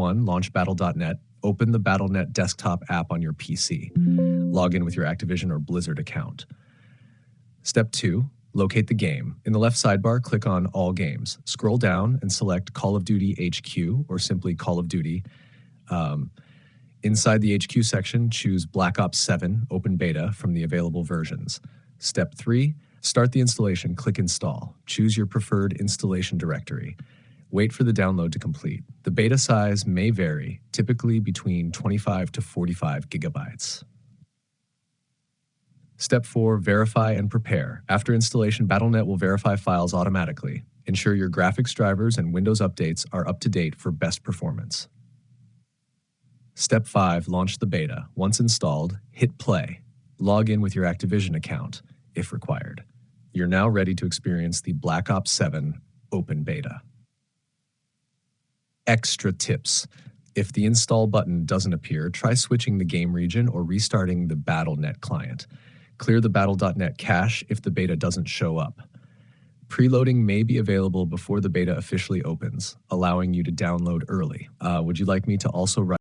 1, launch battle.net. Open the Battle.net desktop app on your PC. Log in with your Activision or Blizzard account. Step 2, locate the game. In the left sidebar, click on All Games. Scroll down and select Call of Duty HQ or simply Call of Duty. Inside the HQ section, choose Black Ops 7 Open Beta from the available versions. Step 3, start the installation. Click Install. Choose your preferred installation directory. Wait for the download to complete. The beta size may vary, typically between 25 to 45 gigabytes. Step 4, verify and prepare. After installation, Battle.net will verify files automatically. Ensure your graphics drivers and Windows updates are up to date for best performance. Step 5, launch the beta. Once installed, hit play. Log in with your Activision account, if required. You're now ready to experience the Black Ops 7 Open Beta. Extra tips. If the install button doesn't appear, try switching the game region or restarting the Battle.net client. Clear the Battle.net cache if the beta doesn't show up. Preloading may be available before the beta officially opens, allowing you to download early. Would you like me to also write